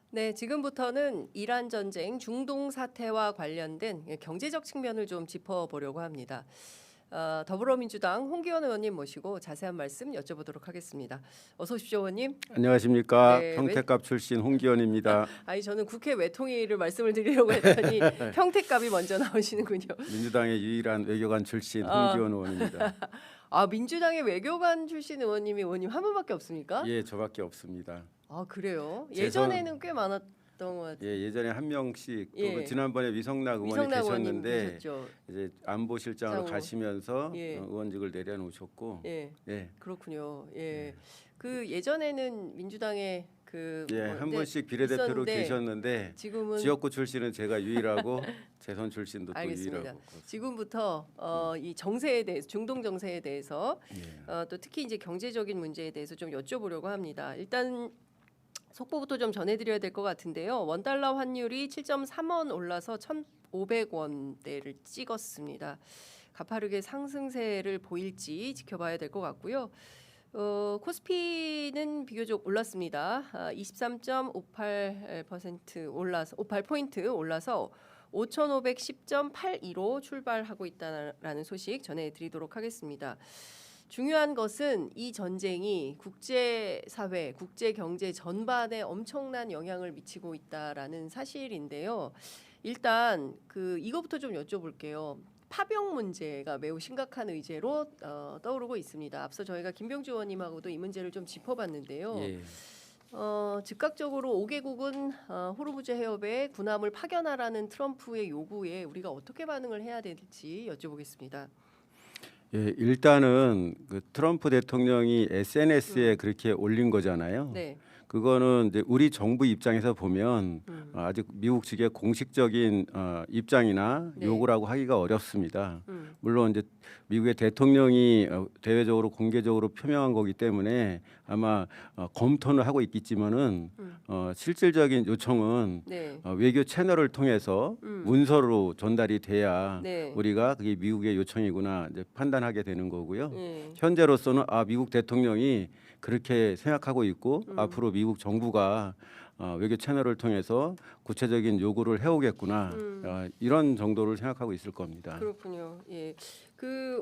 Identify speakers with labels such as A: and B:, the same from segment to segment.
A: 네, 지금부터는 이란 전쟁, 중동 사태와 관련된 경제적 측면을 좀 짚어보려고 합니다. 더불어민주당 홍기원 의원님 모시고 자세한 말씀 여쭤보도록 하겠습니다. 어서 오십시오, 의원님.
B: 안녕하십니까.
A: 네,
B: 평택갑 출신 홍기원입니다.
A: 아니 저는 국회 외통위를 말씀을 드리려고 했더니 평택갑이 먼저 나오시는군요.
B: 민주당의 유일한 외교관 출신
A: 아,
B: 홍기원 의원입니다.
A: 민주당의 외교관 출신 의원님이 의원님 한 분밖에 없습니까?
B: 예, 저밖에 없습니다.
A: 아, 그래요?
B: 재선
A: 예전에는 꽤 많았던 것 같아요.
B: 예, 예전에 한 명씩 또
A: 예,
B: 지난번에 위성락 의원이
A: 위성락 의원님
B: 계셨는데
A: 계셨죠.
B: 이제 안보실장으로
A: 장으로.
B: 가시면서
A: 예.
B: 의원직을 내려놓으셨고
A: 예.
B: 예,
A: 그렇군요. 예. 그 예전에는 민주당에
B: 한
A: 네,
B: 번씩 비례대표로
A: 있었는데
B: 계셨는데
A: 지금은
B: 지역구 출신은 제가 유일하고 재선 출신도 또
A: 알겠습니다.
B: 유일하고
A: 지금부터 이 정세에 대해서 중동 정세에 대해서
B: 예.
A: 또 특히 이제 경제적인 문제에 대해서 좀 여쭤보려고 합니다. 일단 속보부터 좀 전해드려야 될 것 같은데요. 원달러 환율이 7.3원 올라서 1,500원대를 찍었습니다. 가파르게 상승세를 보일지 지켜봐야 될 것 같고요. 코스피는 비교적 올랐습니다. 23.58% 올라서 58포인트 올라서 5,510.82로 출발하고 있다라는 소식 전해드리도록 하겠습니다. 중요한 것은 이 전쟁이 국제사회, 국제경제 전반에 엄청난 영향을 미치고 있다라는 사실인데요. 일단 이거부터 좀 여쭤볼게요. 파병 문제가 매우 심각한 의제로 떠오르고 있습니다. 앞서 저희가 김병주 의원님하고도 이 문제를 좀 짚어봤는데요.
B: 예.
A: 즉각적으로 5개국은 호르무즈 해협에 군함을 파견하라는 트럼프의 요구에 우리가 어떻게 반응을 해야 될지 여쭤보겠습니다.
B: 예, 일단은 그 트럼프 대통령이 SNS에 그렇게 올린 거잖아요.
A: 네.
B: 그거는 이제 우리 정부 입장에서 보면
A: 음.
B: 아직 미국 측의 공식적인 입장이나
A: 네.
B: 요구라고 하기가 어렵습니다.
A: 음.
B: 물론 이제 미국의 대통령이 대외적으로 공개적으로 표명한 거기 때문에 아마 검토는 하고 있겠지만은 실질적인 요청은
A: 네.
B: 외교 채널을 통해서 문서로 전달이 돼야
A: 네.
B: 우리가 그게 미국의 요청이구나 이제 판단하게 되는 거고요.
A: 예.
B: 현재로서는 미국 대통령이 그렇게 생각하고 있고 앞으로 미국 정부가 외교 채널을 통해서 구체적인 요구를 해오겠구나 이런 정도를 생각하고 있을 겁니다.
A: 그렇군요. 예.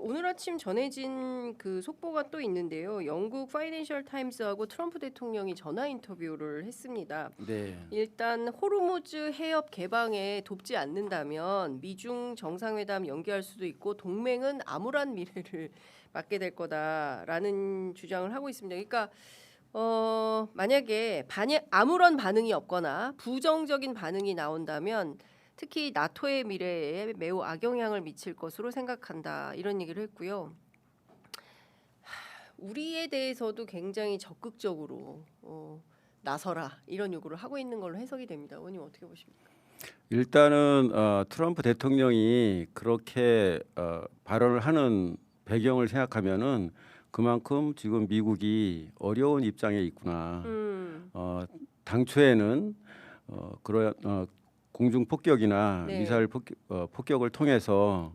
A: 오늘 아침 전해진 속보가 또 있는데요. 영국 파이낸셜 타임스하고 트럼프 대통령이 전화 인터뷰를 했습니다.
B: 네,
A: 일단 호르무즈 해협 개방에 돕지 않는다면 미중 정상회담 연기할 수도 있고 동맹은 암울한 미래를 맞게 될 거다라는 주장을 하고 있습니다. 그러니까 만약에 아무런 반응이 없거나 부정적인 반응이 나온다면 특히 나토의 미래에 매우 악영향을 미칠 것으로 생각한다 이런 얘기를 했고요. 우리에 대해서도 굉장히 적극적으로 나서라 이런 요구를 하고 있는 걸로 해석이 됩니다. 의원님 어떻게 보십니까?
B: 일단은 트럼프 대통령이 그렇게 발언을 하는 배경을 생각하면은 그만큼 지금 미국이 어려운 입장에 있구나. 당초에는 그런 공중 폭격이나
A: 네.
B: 미사일 폭격을 통해서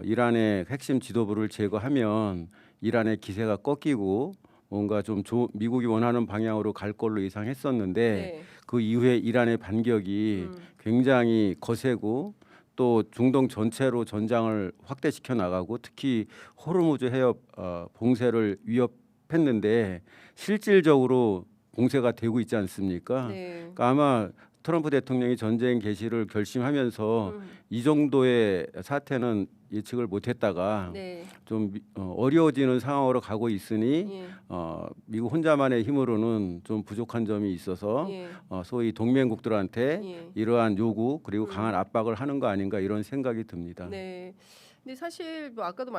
B: 이란의 핵심 지도부를 제거하면 이란의 기세가 꺾이고 뭔가 좀 미국이 원하는 방향으로 갈 걸로 예상했었는데
A: 네.
B: 그 이후에 이란의 반격이 굉장히 거세고 또 중동 전체로 전장을 확대시켜 나가고 특히 호르무즈 해협 봉쇄를 위협했는데 실질적으로 봉쇄가 되고 있지 않습니까?
A: 네.
B: 그러니까 아마 트럼프 대통령이 전쟁 개시를 결심하면서 이 정도의 사태는 예측을 못했다가
A: 네.
B: 좀 어려워지는 상황으로 가고 있으니
A: 예.
B: 미국 혼자만의 힘으로는 좀 부족한 점이 있어서
A: 예.
B: 소위 동맹국들한테
A: 예.
B: 이러한 요구 그리고 강한 압박을 하는 거 아닌가 이런 생각이 듭니다.
A: 네. 근데 사실 아까도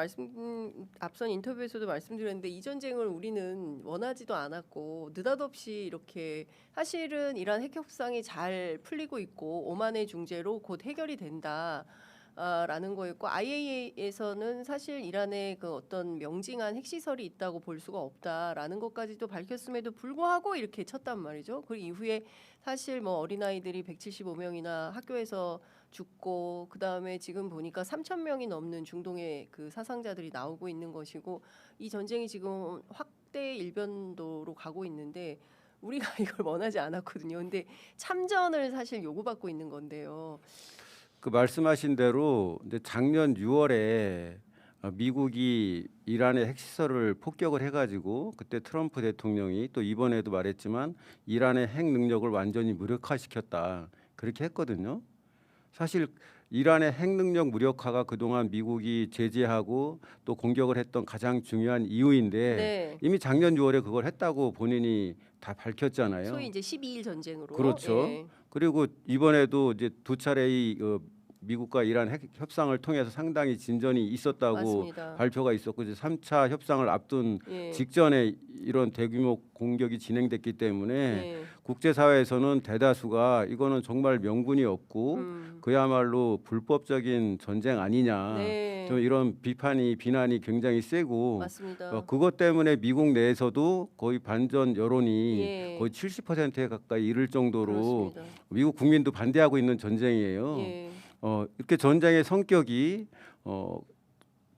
A: 앞선 인터뷰에서도 말씀드렸는데 이 전쟁을 우리는 원하지도 않았고 느닷없이 이렇게 사실은 이란 핵 협상이 잘 풀리고 있고 오만의 중재로 곧 해결이 된다. 라는 거였고 IAEA에서는 사실 이란의 어떤 명징한 핵시설이 있다고 볼 수가 없다라는 것까지도 밝혔음에도 불구하고 이렇게 쳤단 말이죠. 그 이후에 사실 어린아이들이 175명이나 학교에서 죽고 그다음에 지금 보니까 3,000명이 넘는 중동의 사상자들이 나오고 있는 것이고 이 전쟁이 지금 확대 일변도로 가고 있는데 우리가 이걸 원하지 않았거든요. 근데 참전을 사실 요구받고 있는 건데요.
B: 그 말씀하신 대로 이제 작년 6월에 미국이 이란의 핵시설을 폭격을 해가지고 그때 트럼프 대통령이 또 이번에도 말했지만 이란의 핵 능력을 완전히 무력화시켰다 그렇게 했거든요. 사실 이란의 핵 능력 무력화가 그동안 미국이 제재하고 또 공격을 했던 가장 중요한 이유인데
A: 네.
B: 이미 작년 6월에 그걸 했다고 본인이 다 밝혔잖아요.
A: 소위 이제 12일 전쟁으로.
B: 그렇죠.
A: 예.
B: 그리고 이번에도 이제 두 차례 미국과 이란 핵 협상을 통해서 상당히 진전이 있었다고
A: 맞습니다.
B: 발표가 있었고 이제 3차 협상을 앞둔
A: 예.
B: 직전에 이런 대규모 공격이 진행됐기 때문에
A: 예.
B: 국제사회에서는 대다수가 이거는 정말 명분이 없고
A: 음.
B: 그야말로 불법적인 전쟁 아니냐
A: 네.
B: 좀 이런 비난이 굉장히 세고
A: 맞습니다.
B: 그것 때문에 미국 내에서도 거의 반전 여론이
A: 예.
B: 거의 70%에 가까이 이를 정도로
A: 그렇습니다.
B: 미국 국민도 반대하고 있는 전쟁이에요.
A: 예.
B: 이렇게 전쟁의 성격이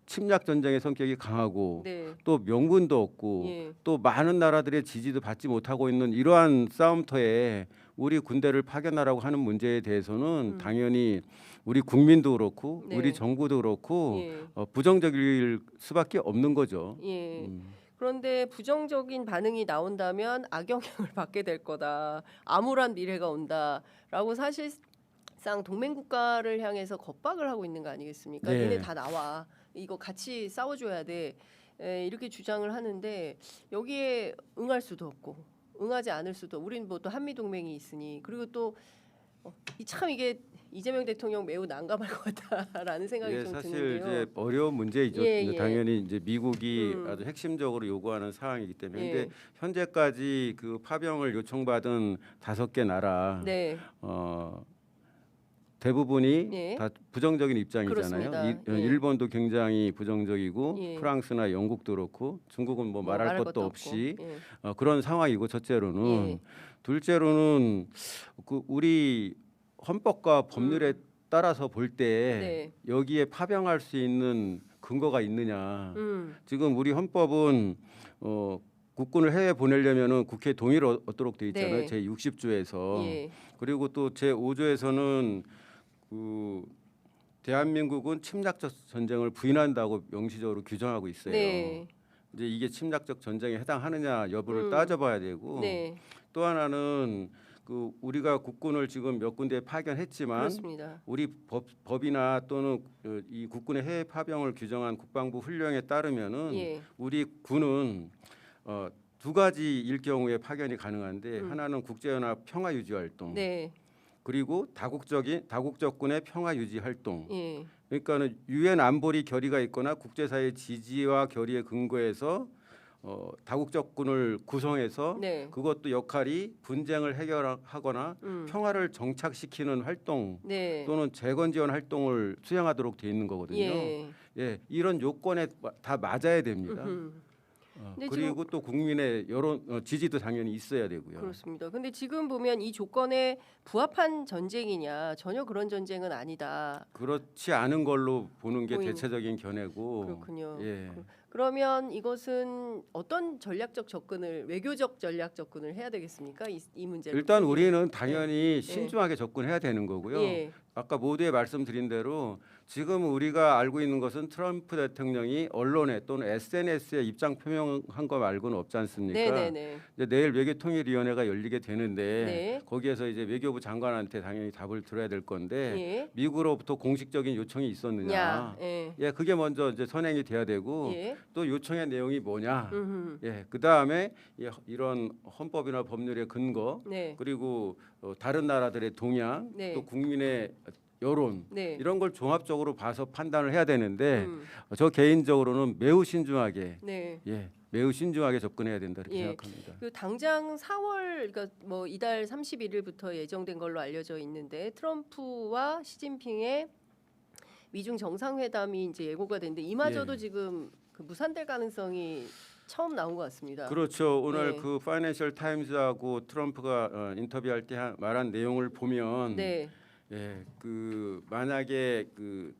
B: 침략 전쟁의 성격이 강하고
A: 네.
B: 또 명분도 없고
A: 예.
B: 또 많은 나라들의 지지도 받지 못하고 있는 이러한 싸움터에 우리 군대를 파견하라고 하는 문제에 대해서는 당연히 우리 국민도 그렇고
A: 네.
B: 우리 정부도 그렇고
A: 예.
B: 부정적일 수밖에 없는 거죠.
A: 예. 그런데 부정적인 반응이 나온다면 악영향을 받게 될 거다. 암울한 미래가 온다라고 사실상 동맹 국가를 향해서 겁박을 하고 있는 거 아니겠습니까?
B: 네.
A: 니네 다 나와. 이거 같이 싸워줘야 돼. 이렇게 주장을 하는데 여기에 응할 수도 없고 응하지 않을 수도. 우리는 뭐 또 한미 동맹이 있으니 그리고 또 참 이게 이재명 대통령 매우 난감할 것 같다라는 생각이
B: 예,
A: 좀
B: 사실
A: 드는데요.
B: 이제 어려운 문제이죠.
A: 예,
B: 근데
A: 예.
B: 당연히 이제 미국이 아주 핵심적으로 요구하는 사항이기 때문에
A: 예.
B: 근데 현재까지 그 파병을 요청받은 5개 나라
A: 네.
B: 대부분이
A: 예.
B: 다 부정적인 입장이잖아요.
A: 그렇습니다. 예.
B: 일본도 굉장히 부정적이고
A: 예.
B: 프랑스나 영국도 그렇고 중국은 뭐 말할 것도 없이
A: 없고. 예.
B: 그런 상황이고 첫째로는
A: 예.
B: 둘째로는 그 우리 헌법과 법률에 따라서 볼 때
A: 네.
B: 여기에 파병할 수 있는 근거가 있느냐. 지금 우리 헌법은 국군을 해외 보내려면은 국회 동의를 얻도록 돼 있잖아요.
A: 네.
B: 제 60조에서.
A: 예.
B: 그리고 또 제 5조에서는 대한민국은 침략적 전쟁을 부인한다고 명시적으로 규정하고 있어요.
A: 네.
B: 이제 이게 침략적 전쟁에 해당하느냐 여부를 따져봐야 되고
A: 네.
B: 또 하나는 그 우리가 국군을 지금 몇 군데에 파견했지만
A: 그렇습니다.
B: 우리 법이나 또는 이 국군의 해외 파병을 규정한 국방부 훈령에 따르면은
A: 예.
B: 우리 군은 두 가지일 경우에 파견이 가능한데 하나는 국제연합 평화 유지 활동
A: 네.
B: 그리고 다국적군의 평화 유지 활동.
A: 예.
B: 그러니까는 유엔 안보리 결의가 있거나 국제사회 지지와 결의에 근거해서 다국적군을 구성해서
A: 네.
B: 그것도 역할이 분쟁을 해결하거나 평화를 정착시키는 활동
A: 네.
B: 또는 재건 지원 활동을 수행하도록 돼 있는 거거든요.
A: 예.
B: 예, 이런 요건에 다 맞아야 됩니다.
A: 근데
B: 그리고 또 국민의 여론 지지도 당연히 있어야 되고요.
A: 그렇습니다. 근데 지금 보면 이 조건에 부합한 전쟁이냐 전혀 그런 전쟁은 아니다.
B: 그렇지 않은 걸로 보는 게
A: 보이는-
B: 대체적인 견해고.
A: 그렇군요.
B: 예.
A: 그러면 이것은 어떤 전략적 접근을 외교적 전략 접근을 해야 되겠습니까? 이 문제를
B: 일단
A: 풀기
B: 우리는 당연히 신중하게 접근해야 되는 거고요.
A: 예.
B: 아까 모두에 말씀드린 대로 지금 우리가 알고 있는 것은 트럼프 대통령이 언론에 또는 SNS에 입장 표명한 거 말고는 없지 않습니까?
A: 네네네.
B: 이제 내일 외교통일위원회가 열리게 되는데
A: 네.
B: 거기에서 이제 외교부 장관한테 당연히 답을 들어야 될 건데
A: 예.
B: 미국으로부터 공식적인 요청이 있었느냐?
A: 야. 예.
B: 예, 그게 먼저 이제 선행이 돼야 되고
A: 예.
B: 또 요청의 내용이 뭐냐?
A: 음흠.
B: 예, 그 다음에 이런 헌법이나 법률의 근거
A: 네.
B: 그리고 다른 나라들의 동향
A: 네.
B: 또 국민의 여론
A: 네.
B: 이런 걸 종합적으로 봐서 판단을 해야 되는데 저 개인적으로는 매우 신중하게
A: 네.
B: 매우 신중하게 접근해야 된다 이렇게
A: 예.
B: 생각합니다.
A: 그 당장 4월 그러니까 뭐 이달 31일부터 예정된 걸로 알려져 있는데 트럼프와 시진핑의 미중 정상회담이 이제 예고가 됐는데 이마저도
B: 예.
A: 지금 그 무산될 가능성이 처음 나온 것 같습니다.
B: 그렇죠. 오늘
A: 네.
B: 그 파이낸셜 타임즈하고 트럼프가 인터뷰할 때 말한 내용을 보면
A: 네.
B: 예, 그 만약에 그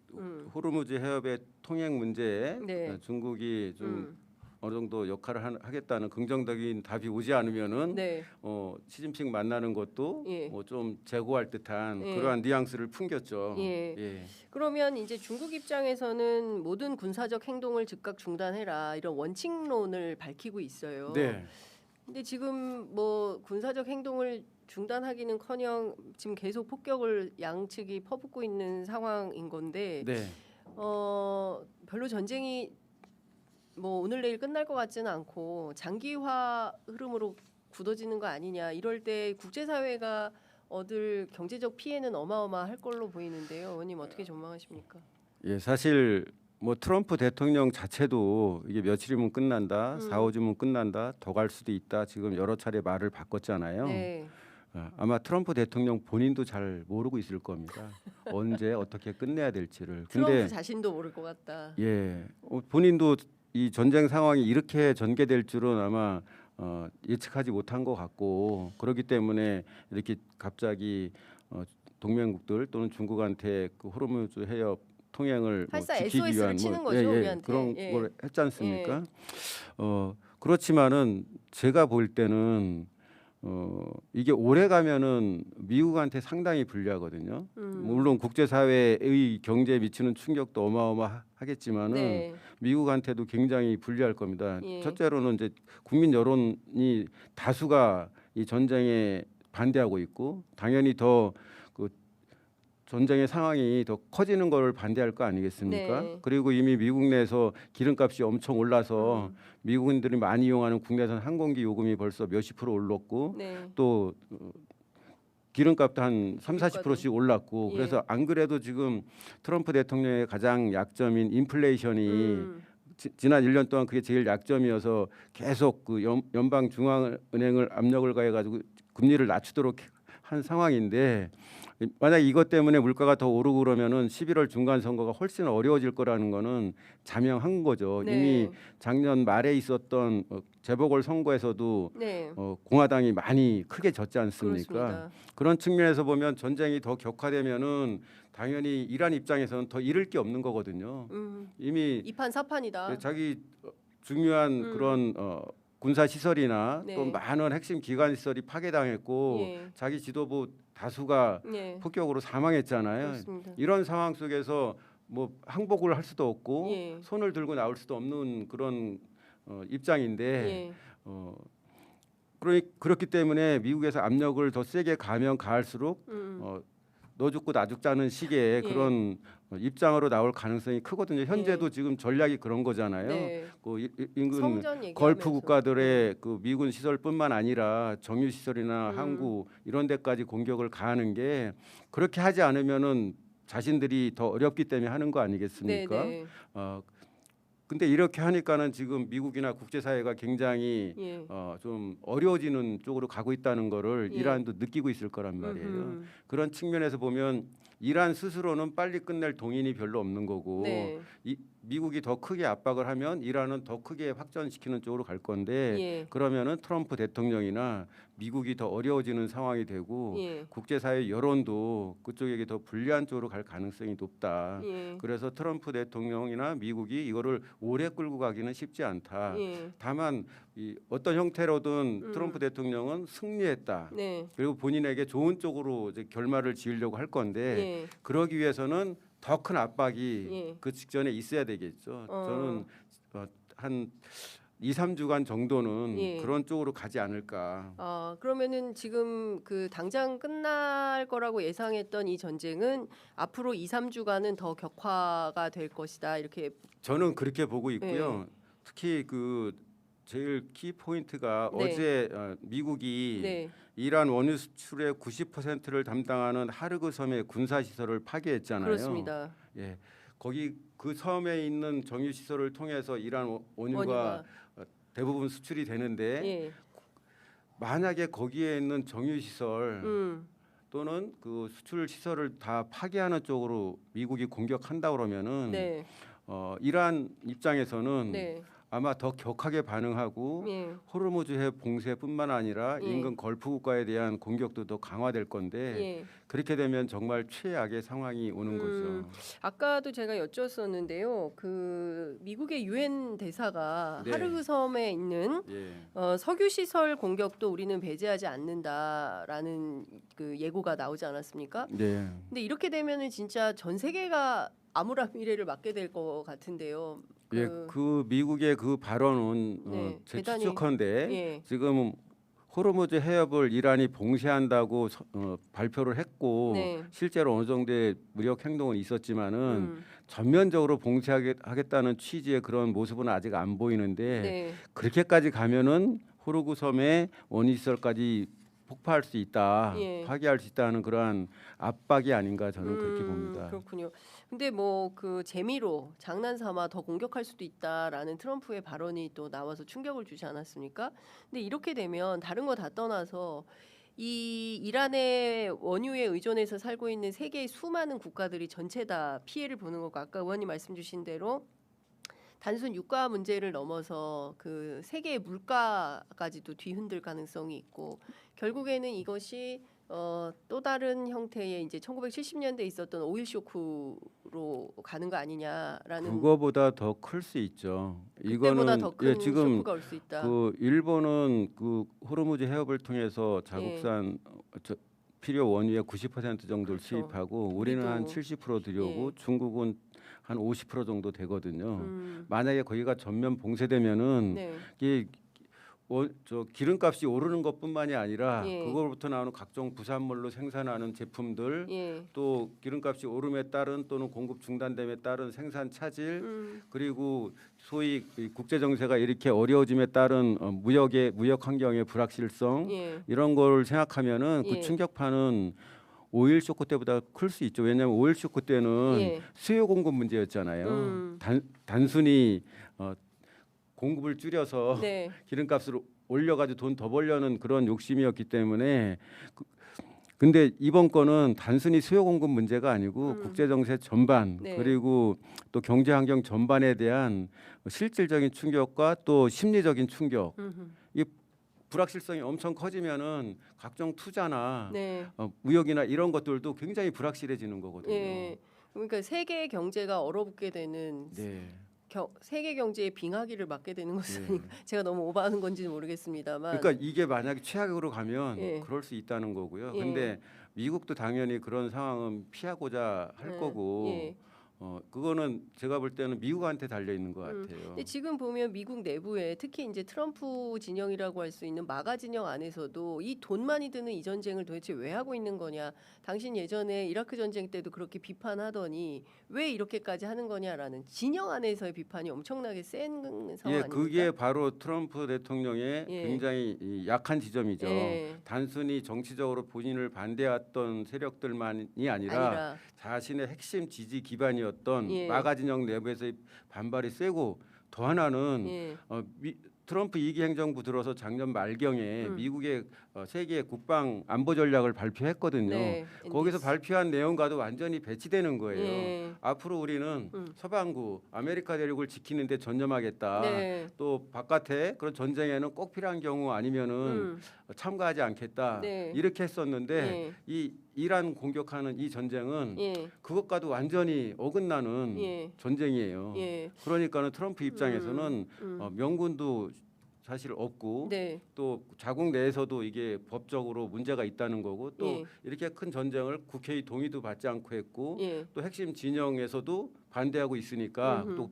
B: 호르무즈 해협의 통행 문제에
A: 네.
B: 중국이 좀 어느 정도 역할을 하겠다는 긍정적인 답이 오지 않으면은
A: 네.
B: 시진핑 만나는 것도
A: 예.
B: 좀 재고할 듯한
A: 예.
B: 그러한 뉘앙스를 풍겼죠.
A: 예.
B: 예.
A: 그러면 이제 중국 입장에서는 모든 군사적 행동을 즉각 중단해라 이런 원칙론을 밝히고 있어요.
B: 네.
A: 근데 지금 뭐 군사적 행동을 중단하기는커녕 지금 계속 폭격을 양측이 퍼붓고 있는 상황인 건데
B: 네.
A: 별로 전쟁이 뭐 오늘 내일 끝날 것 같지는 않고 장기화 흐름으로 굳어지는 거 아니냐. 이럴 때 국제사회가 얻을 경제적 피해는 어마어마할 걸로 보이는데요. 의원님 어떻게 전망하십니까?
B: 예, 사실 뭐 트럼프 대통령 자체도 이게 며칠이면 끝난다, 4, 5주면 끝난다, 더 갈 수도 있다. 지금 여러 차례 말을 바꿨잖아요.
A: 네.
B: 아마 트럼프 대통령 본인도 잘 모르고 있을 겁니다. 언제 어떻게 끝내야 될지를.
A: 트럼프 자신도 모를 것 같다.
B: 예, 본인도 이 전쟁 상황이 이렇게 전개될 줄은 아마 예측하지 못한 것 같고, 그렇기 때문에 이렇게 갑자기 동맹국들 또는 중국한테 그 호르무즈 해협 통행을
A: 사실상
B: 지키기
A: SOS를
B: 위한
A: 치는 거죠, 우리한테.
B: 그런
A: 예.
B: 걸 했지 않습니까? 그렇지만은 제가 볼 때는 이게 오래 가면은 미국한테 상당히 불리하거든요. 물론 국제사회의 경제에 미치는 충격도 어마어마하겠지만은
A: 네.
B: 미국한테도 굉장히 불리할 겁니다.
A: 예.
B: 첫째로는 이제 국민 여론이 다수가 이 전쟁에 반대하고 있고, 당연히 더 그 전쟁의 상황이 더 커지는 걸 반대할 거 아니겠습니까?
A: 네.
B: 그리고 이미 미국 내에서 기름값이 엄청 올라서 미국인들이 많이 이용하는 국내선 항공기 요금이 벌써 몇십 프로 올랐고,
A: 네.
B: 또 기름값도 한 3,
A: 기름값도.
B: 40%씩 올랐고,
A: 예.
B: 그래서 안 그래도 지금 트럼프 대통령의 가장 약점인 인플레이션이 지난 1년 동안 그게 제일 약점이어서 계속 그 연방 중앙은행을 압력을 가해 가지고 금리를 낮추도록 한 상황인데, 만약 이것 때문에 물가가 더 오르고 그러면은 11월 중간 선거가 훨씬 어려워질 거라는 거는 자명한 거죠.
A: 네.
B: 이미 작년 말에 있었던 재보궐 선거에서도
A: 네.
B: 공화당이 많이 크게 졌지 않습니까?
A: 그렇습니다.
B: 그런 측면에서 보면 전쟁이 더 격화되면은 당연히 이란 입장에서는 더 잃을 게 없는 거거든요. 이미
A: 이판 사판이다.
B: 자기 중요한 그런 군사 시설이나
A: 네.
B: 또 많은 핵심 기관 시설이 파괴당했고,
A: 예.
B: 자기 지도부 다수가
A: 예.
B: 폭격으로 사망했잖아요.
A: 그렇습니다.
B: 이런 상황 속에서 뭐 항복을 할 수도 없고
A: 예.
B: 손을 들고 나올 수도 없는 그런 입장인데,
A: 예.
B: 그렇기 때문에 미국에서 압력을 더 세게 가면 가할수록 너 죽고 나 죽자는 식의
A: 예.
B: 그런 입장으로 나올 가능성이 크거든요. 현재도 지금 전략이 그런 거잖아요.
A: 네.
B: 그 인근
A: 성전 얘기하면서.
B: 걸프 국가들의 그 미군 시설뿐만 아니라 정유 시설이나 항구 이런 데까지 공격을 가하는 게, 그렇게 하지 않으면은 자신들이 더 어렵기 때문에 하는 거 아니겠습니까?
A: 네.
B: 근데 이렇게 하니까는 지금 미국이나 국제사회가 굉장히
A: 예.
B: 좀 어려워지는 쪽으로 가고 있다는 거를
A: 예.
B: 이란도 느끼고 있을 거란 말이에요. 그런 측면에서 보면 이란 스스로는 빨리 끝낼 동인이 별로 없는 거고,
A: 네.
B: 미국이 더 크게 압박을 하면 이란은 더 크게 확전시키는 쪽으로 갈 건데,
A: 예.
B: 그러면은 트럼프 대통령이나 미국이 더 어려워지는 상황이 되고,
A: 예.
B: 국제사회 여론도 그쪽에게 더 불리한 쪽으로 갈 가능성이 높다.
A: 예.
B: 그래서 트럼프 대통령이나 미국이 이거를 오래 끌고 가기는 쉽지 않다.
A: 예.
B: 다만 어떤 형태로든 트럼프 대통령은 승리했다.
A: 네.
B: 그리고 본인에게 좋은 쪽으로 이제 결말을 지으려고 할 건데,
A: 예.
B: 그러기 위해서는 더 큰 압박이
A: 예.
B: 그 직전에 있어야 되겠죠. 저는 한 2, 3주간 정도는
A: 예.
B: 그런 쪽으로 가지 않을까.
A: 그러면은 지금 그 당장 끝날 거라고 예상했던 이 전쟁은 앞으로 2, 3주간은 더 격화가 될 것이다. 이렇게.
B: 저는 그렇게 보고 있고요. 특히 그 제일 키 포인트가
A: 네.
B: 어제 미국이
A: 네.
B: 이란 원유 수출의 90%를 담당하는 하르그 섬의 군사 시설을 파괴했잖아요.
A: 그렇습니다.
B: 예, 거기 그 섬에 있는 정유 시설을 통해서 이란 원유가 대부분 수출이 되는데,
A: 예.
B: 만약에 거기에 있는 정유 시설 또는 그 수출 시설을 다 파괴하는 쪽으로 미국이 공격한다 그러면은
A: 네.
B: 이란 입장에서는
A: 네.
B: 아마 더 격하게 반응하고
A: 예.
B: 호르무즈 해협 봉쇄뿐만 아니라
A: 예.
B: 인근 걸프 국가에 대한 공격도 더 강화될 건데
A: 예.
B: 그렇게 되면 정말 최악의 상황이 오는 거죠.
A: 아까도 제가 여쭈었었는데요. 그 미국의 유엔 대사가
B: 네.
A: 하르그 섬에 있는
B: 예.
A: 석유 시설 공격도 우리는 배제하지 않는다라는 그 예고가 나오지 않았습니까?
B: 네.
A: 근데 이렇게 되면은 진짜 전 세계가 암울한 미래를 맞게 될 것 같은데요.
B: 예, 그 미국의 그 발언은
A: 네,
B: 제
A: 대단히-
B: 추측컨대
A: 예.
B: 지금 호르무즈 해협을 이란이 봉쇄한다고 발표를 했고
A: 네.
B: 실제로 어느 정도의 무력 행동은 있었지만은
A: 음,
B: 전면적으로 봉쇄하겠다는 취지의 그런 모습은 아직 안 보이는데
A: 네.
B: 그렇게까지 가면은 호르무 섬의 원시시설까지 폭파할 수 있다,
A: 예.
B: 파괴할 수 있다는 그러한 압박이 아닌가 저는 그렇게 봅니다.
A: 그렇군요. 근데 뭐 그 재미로 장난삼아 더 공격할 수도 있다라는 트럼프의 발언이 또 나와서 충격을 주지 않았습니까? 근데 이렇게 되면 다른 거 다 떠나서 이 이란의 원유에 의존해서 살고 있는 세계의 수많은 국가들이 전체 다 피해를 보는 거고 아까 의원님 말씀 주신 대로 단순 유가 문제를 넘어서 그 세계의 물가까지도 뒤흔들 가능성이 있고 결국에는 이것이 또 다른 형태의 이제 1970년대에 있었던 오일 쇼크로 가는 거 아니냐라는
B: 그거보다 더 클 수 있죠.
A: 그때보다
B: 이거는
A: 더 큰
B: 지금
A: 쇼크가 올 수 있다.
B: 그 일본은 그 호르무즈 해협을 통해서 자국산 필요 원유의 90% 정도를
A: 그렇죠.
B: 수입하고 우리는 한
A: 우리도.
B: 70% 들여오고
A: 예.
B: 중국은 한 50% 정도 되거든요.
A: 음,
B: 만약에 거기가 전면 봉쇄되면은
A: 네.
B: 이게 저 기름값이 오르는 것뿐만이 아니라
A: 예.
B: 그거로부터 나오는 각종 부산물로 생산하는 제품들
A: 예.
B: 또 기름값이 오름에 따른 또는 공급 중단됨에 따른 생산 차질 그리고 소위 국제 정세가 이렇게 어려워짐에 따른 무역 환경의 불확실성
A: 예.
B: 이런 걸 생각하면은
A: 예.
B: 그 충격파는 오일 쇼크 때보다 클 수 있죠. 왜냐하면 오일 쇼크 때는
A: 예.
B: 수요 공급 문제였잖아요. 단순히 공급을 줄여서
A: 네.
B: 기름값을 올려가지고 돈 더 벌려는 그런 욕심이었기 때문에 근데 이번 건은 단순히 수요 공급 문제가 아니고 국제 정세 전반
A: 네.
B: 그리고 또 경제 환경 전반에 대한 실질적인 충격과 또 심리적인 충격 이 불확실성이 엄청 커지면은 각종 투자나
A: 네.
B: 무역이나 이런 것들도 굉장히 불확실해지는 거거든요.
A: 예. 그러니까 세계 경제가 얼어붙게 되는
B: 네.
A: 세계 경제의 빙하기를 맞게 되는 것은
B: 예.
A: 아닌가. 제가 너무 오버하는 건지는 모르겠습니다만.
B: 그러니까 이게 만약에 최악으로 가면
A: 예.
B: 그럴 수 있다는 거고요.
A: 예.
B: 근데 미국도 당연히 그런 상황은 피하고자 할
A: 예.
B: 거고
A: 예.
B: 그거는 제가 볼 때는 미국한테 달려 있는 것 같아요.
A: 근데 지금 보면 미국 내부에 특히 이제 트럼프 진영이라고 할 수 있는 마가 진영 안에서도 이 돈 많이 드는 이 전쟁을 도대체 왜 하고 있는 거냐. 당신 예전에 이라크 전쟁 때도 그렇게 비판하더니 왜 이렇게까지 하는 거냐라는 진영 안에서의 비판이 엄청나게 센 상황
B: 예,
A: 아닙니까?
B: 그게 바로 트럼프 대통령의
A: 예.
B: 굉장히 이 약한 지점이죠.
A: 예.
B: 단순히 정치적으로 본인을 반대했던 세력들만이 아니라 자신의 핵심 지지 기반이었던
A: 예.
B: 마가 진영 내부에서의 반발이 세고 더 하나는
A: 예.
B: 트럼프 2기 행정부 들어서 작년 말경에
A: 음.
B: 미국의 세계 국방 안보 전략을 발표했거든요.
A: 네.
B: 거기서 발표한 내용과도 완전히 배치되는 거예요.
A: 예.
B: 앞으로 우리는 서방구 아메리카 대륙을 지키는 데 전념하겠다.
A: 네.
B: 또 바깥에 그런 전쟁에는 꼭 필요한 경우 아니면은 참가하지 않겠다.
A: 네.
B: 이렇게 했었는데
A: 예.
B: 이 이란 공격하는 이 전쟁은
A: 예.
B: 그것과도 완전히 어긋나는
A: 예.
B: 전쟁이에요.
A: 예.
B: 그러니까는 트럼프 입장에서는 명분도 사실 없고
A: 네.
B: 또 자국 내에서도 이게 법적으로 문제가 있다는 거고 또
A: 예.
B: 이렇게 큰 전쟁을 국회의 동의도 받지 않고 했고
A: 예.
B: 또 핵심 진영에서도 반대하고 있으니까 또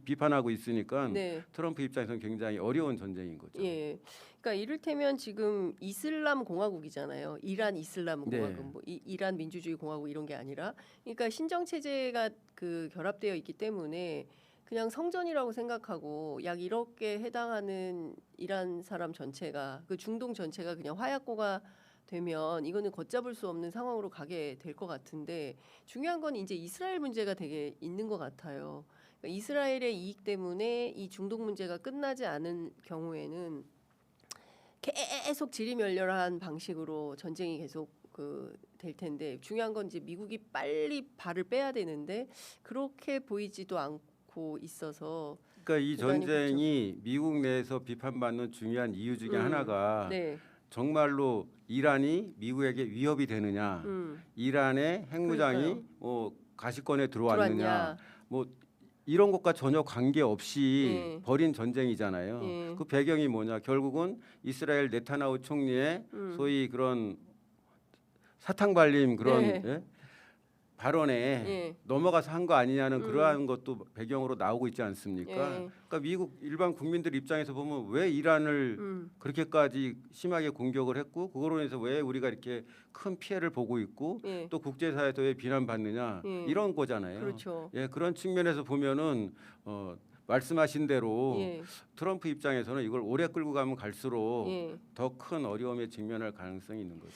B: 비판하고 있으니까
A: 네.
B: 트럼프 입장에서는 굉장히 어려운 전쟁인 거죠.
A: 예. 그러니까 이를테면 지금 이슬람 공화국이잖아요. 이란 이슬람 공화국,
B: 네.
A: 뭐 이란 민주주의 공화국 이런 게 아니라, 그러니까 신정 체제가 그 결합되어 있기 때문에 그냥 성전이라고 생각하고 약 1억에 해당하는 이란 사람 전체가 그 중동 전체가 그냥 화약고가 되면 이거는 걷잡을 수 없는 상황으로 가게 될 것 같은데 중요한 건 이제 이스라엘 문제가 되게 있는 것 같아요. 그러니까 이스라엘의 이익 때문에 이 중동 문제가 끝나지 않은 경우에는 계속 지리멸렬한 방식으로 전쟁이 계속 될 텐데 중요한 건 이제 미국이 빨리 발을 빼야 되는데 그렇게 보이지도 않고 있어서
B: 그러니까 이
A: 대단히
B: 전쟁이 미국 내에서 비판받는 중요한 이유 중에 하나가
A: 네.
B: 정말로 이란이 미국에게 위협이 되느냐, 이란의 핵무장이
A: 그러니까요.
B: 가시권에 들어왔느냐,
A: 들어왔냐.
B: 뭐 이런 것과 전혀 관계없이
A: 예.
B: 벌인 전쟁이잖아요.
A: 예.
B: 그 배경이 뭐냐? 결국은 이스라엘 네타냐후 총리의 소위 그런 사탕 발림 그런
A: 네.
B: 예? 발언에
A: 예.
B: 넘어가서 한 거 아니냐는 그러한 것도 배경으로 나오고 있지 않습니까?
A: 예.
B: 그러니까 미국 일반 국민들 입장에서 보면 왜 이란을 그렇게까지 심하게 공격을 했고 그거로 인해서 왜 우리가 이렇게 큰 피해를 보고 있고
A: 예.
B: 또 국제사회에서 왜 비난받느냐
A: 예.
B: 이런 거잖아요.
A: 그렇죠.
B: 예, 그런 측면에서 보면은 말씀하신 대로
A: 예.
B: 트럼프 입장에서는 이걸 오래 끌고 가면 갈수록
A: 예.
B: 더 큰 어려움에 직면할 가능성이 있는 거죠.